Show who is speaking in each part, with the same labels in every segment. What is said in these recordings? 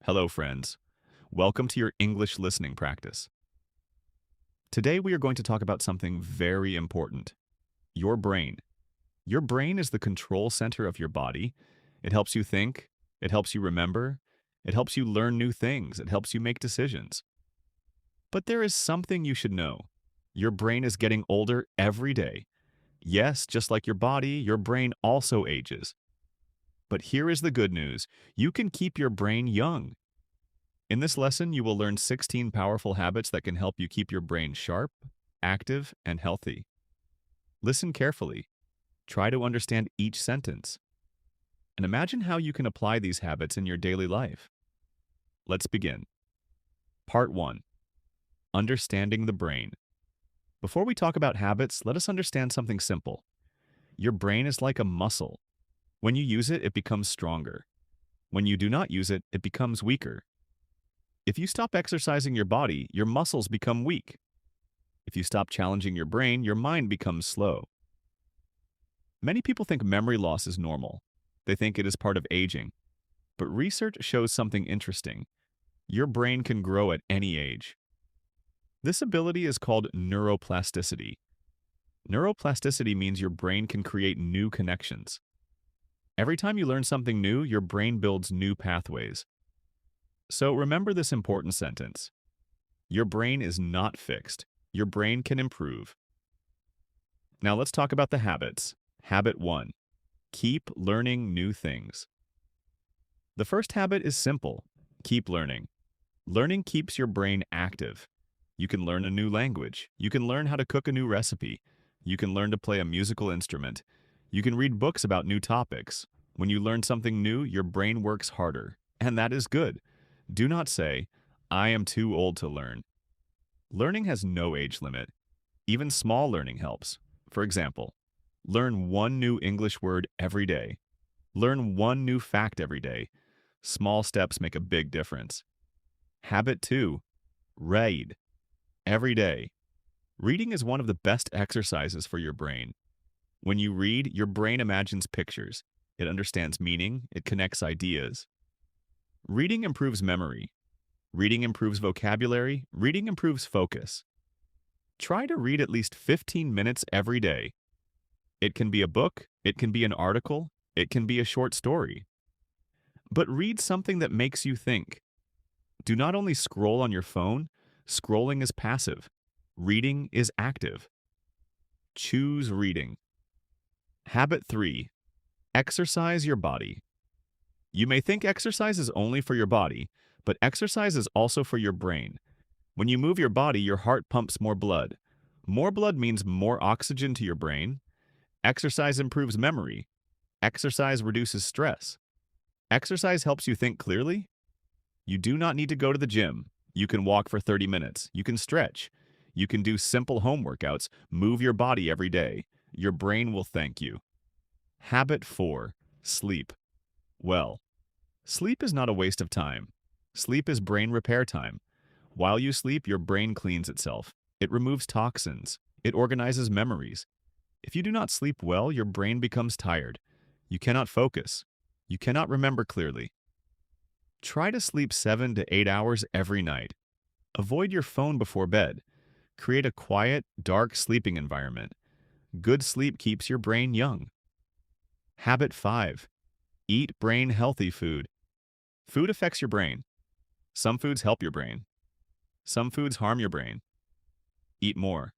Speaker 1: Hello, friends. Welcome to your English listening practice. Today, we are going to talk about something very important, your brain. Your brain is the control center of your body. It helps you think, it helps you remember, it helps you learn new things, it helps you make decisions. But there is something you should know. Your brain is getting older every day. Yes, just like your body, your brain also ages. But here is the good news. You can keep your brain young. In this lesson, you will learn 16 powerful habits that can help you keep your brain sharp, active, and healthy. Listen carefully. Try to understand each sentence. And imagine how you can apply these habits in your daily life. Let's begin. Part 1. Understanding the brain. Before we talk about habits, let us understand something simple. Your brain is like a muscle. When you use it, it becomes stronger. When you do not use it, it becomes weaker. If you stop exercising your body, your muscles become weak. If you stop challenging your brain, your mind becomes slow. Many people think memory loss is normal. They think it is part of aging. But research shows something interesting. Your brain can grow at any age. This ability is called neuroplasticity. Neuroplasticity means your brain can create new connections. Every time you learn something new, your brain builds new pathways. So remember this important sentence. Your brain is not fixed. Your brain can improve. Now let's talk about the habits. Habit 1. Keep learning new things. The first habit is simple. Keep learning. Learning keeps your brain active. You can learn a new language. You can learn how to cook a new recipe. You can learn to play a musical instrument. You can read books about new topics. When you learn something new, your brain works harder. And that is good. Do not say, I am too old to learn. Learning has no age limit. Even small learning helps. For example, learn one new English word every day. Learn one new fact every day. Small steps make a big difference. Habit 2. Read. Every day. Reading is one of the best exercises for your brain. When you read, your brain imagines pictures. It understands meaning. It connects ideas. Reading improves memory. Reading improves vocabulary. Reading improves focus. Try to read at least 15 minutes every day. It can be a book, it can be an article, it can be a short story. But read something that makes you think. Do not only scroll on your phone, scrolling is passive. Reading is active. Choose reading. Habit 3. Exercise your body. You may think exercise is only for your body, but exercise is also for your brain. When you move your body, your heart pumps more blood. More blood means more oxygen to your brain. Exercise improves memory. Exercise reduces stress. Exercise helps you think clearly. You do not need to go to the gym. You can walk for 30 minutes. You can stretch. You can do simple home workouts. Move your body every day. Your brain will thank you. Habit 4. Sleep. Well, sleep is not a waste of time. Sleep is brain repair time. While you sleep, your brain cleans itself. It removes toxins. It organizes memories. If you do not sleep well, your brain becomes tired. You cannot focus. You cannot remember clearly. Try to sleep 7 to 8 hours every night. Avoid your phone before bed. Create a quiet, dark sleeping environment. Good sleep keeps your brain young. Habit 5. Eat brain-healthy food. Food affects your brain. Some foods help your brain. Some foods harm your brain. Eat more.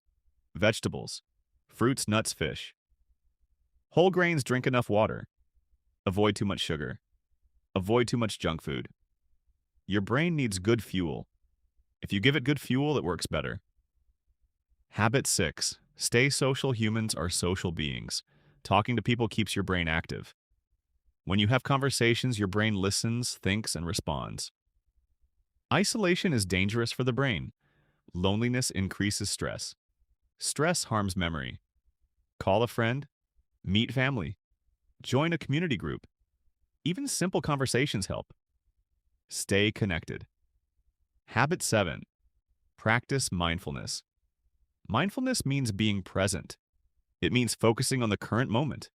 Speaker 1: Vegetables. Fruits, nuts, fish. Whole grains, drink enough water. Avoid too much sugar. Avoid too much junk food. Your brain needs good fuel. If you give it good fuel, it works better. Habit 6. Stay social. Humans are social beings. Talking to people keeps your brain active. When you have conversations, your brain listens, thinks, and responds. Isolation is dangerous for the brain. Loneliness increases stress. Stress harms memory. Call a friend. Meet family. Join a community group. Even simple conversations help. Stay connected. Habit 7. Practice mindfulness. Mindfulness means being present. It means focusing on the current moment.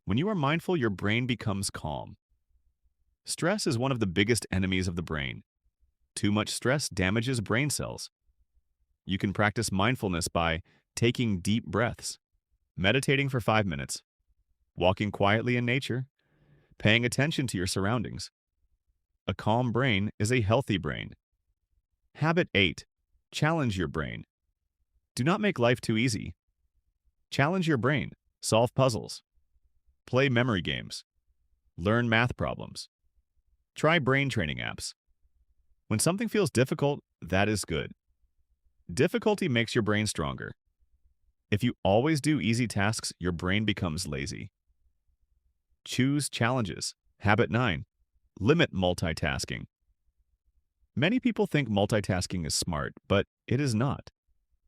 Speaker 1: When you are mindful, your brain becomes calm. Stress is one of the biggest enemies of the brain. Too much stress damages brain cells. You can practice mindfulness by taking deep breaths, meditating for 5 minutes, walking quietly in nature, paying attention to your surroundings. A calm brain is a healthy brain. Habit 8. Challenge your brain. Do not make life too easy. Challenge your brain. Solve puzzles. Play memory games. Learn math problems. Try brain training apps. When something feels difficult, that is good. Difficulty makes your brain stronger. If you always do easy tasks, your brain becomes lazy. Choose challenges. Habit 9. Limit multitasking. Many people think multitasking is smart, but it is not.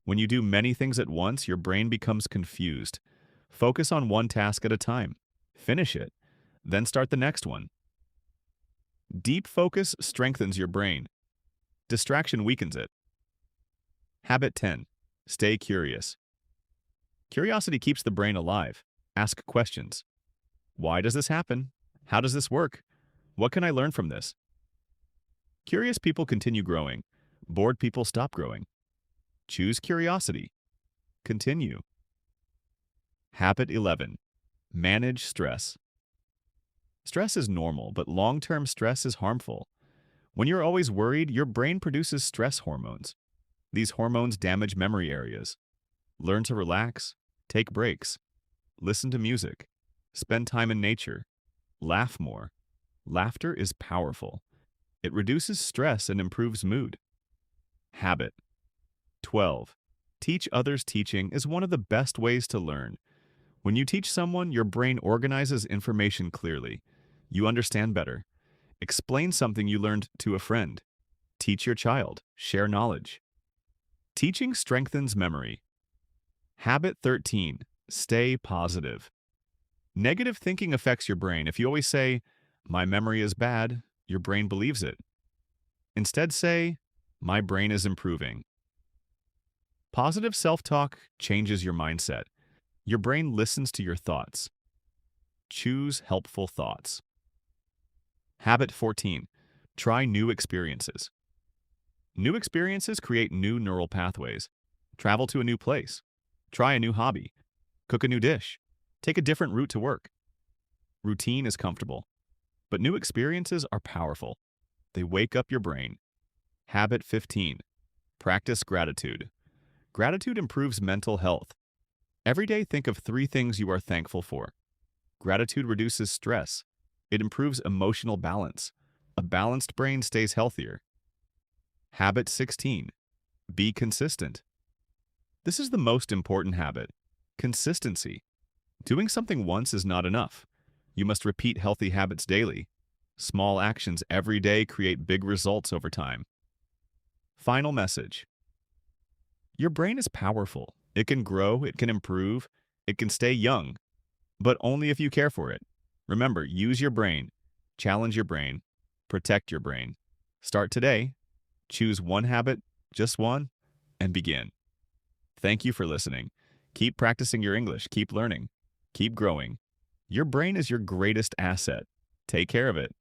Speaker 1: When you do many things at once, your brain becomes confused. Focus on one task at a time. Finish it. Then start the next one. Deep focus strengthens your brain. Distraction weakens it. Habit 10. Stay curious. Curiosity keeps the brain alive. Ask questions. Why does this happen? How does this work? What can I learn from this? Curious people continue growing. Bored people stop growing. Choose curiosity. Continue. Habit 11. Manage stress. Stress is normal, but long-term stress is harmful. When you're always worried, your brain produces stress hormones. These hormones damage memory areas. Learn to relax, take breaks, listen to music, spend time in nature, laugh more. Laughter is powerful. It reduces stress and improves mood. Habit 12. Teach others. Teaching is one of the best ways to learn. When you teach someone, your brain organizes information clearly. You understand better. Explain something you learned to a friend. Teach your child. Share knowledge. Teaching strengthens memory. Habit 13. Stay positive. Negative thinking affects your brain. If you always say, "My memory is bad," your brain believes it. Instead say, "My brain is improving." Positive self-talk changes your mindset. Your brain listens to your thoughts. Choose helpful thoughts. Habit 14. Try new experiences. New experiences create new neural pathways. Travel to a new place. Try a new hobby. Cook a new dish. Take a different route to work. Routine is comfortable, but new experiences are powerful. They wake up your brain. Habit 15. Practice gratitude. Gratitude improves mental health. Every day think of 3 things you are thankful for. Gratitude reduces stress. It improves emotional balance. A balanced brain stays healthier. Habit 16. Be consistent. This is the most important habit. Consistency. Doing something once is not enough. You must repeat healthy habits daily. Small actions every day create big results over time. Final message. Your brain is powerful. It can grow, it can improve, it can stay young, but only if you care for it. Remember, use your brain, challenge your brain, protect your brain. Start today. Choose one habit, just one, and begin. Thank you for listening. Keep practicing your English, keep learning, keep growing. Your brain is your greatest asset. Take care of it.